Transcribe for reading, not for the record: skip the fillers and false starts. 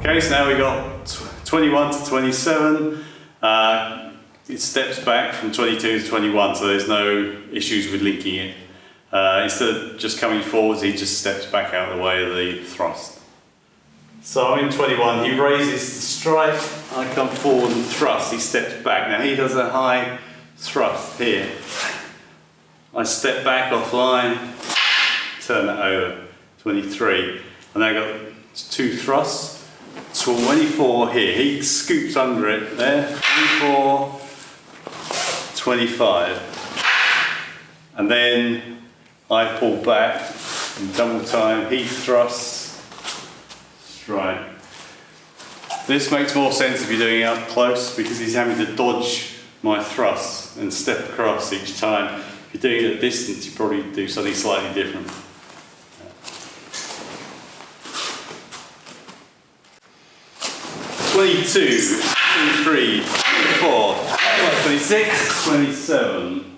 Okay, so now we got 21 to 27. It steps back from 22 to 21, so there's no issues with linking it. Instead of just coming forwards, he just steps back out of the way of the thrust. So I'm in 21, he raises the strike, I come forward and thrust, he steps back. Now he does a high thrust here. I step back offline, turn that over, 23. And now I've got 2 thrusts, 24 here. He scoops under it there, 24, 25. And then I pull back and double time, he thrusts, strike. This makes more sense if you're doing it up close because he's having to dodge my thrusts and step across each time. If you're doing it at distance, you probably do something slightly different. 22, 23, 24, 26, 27.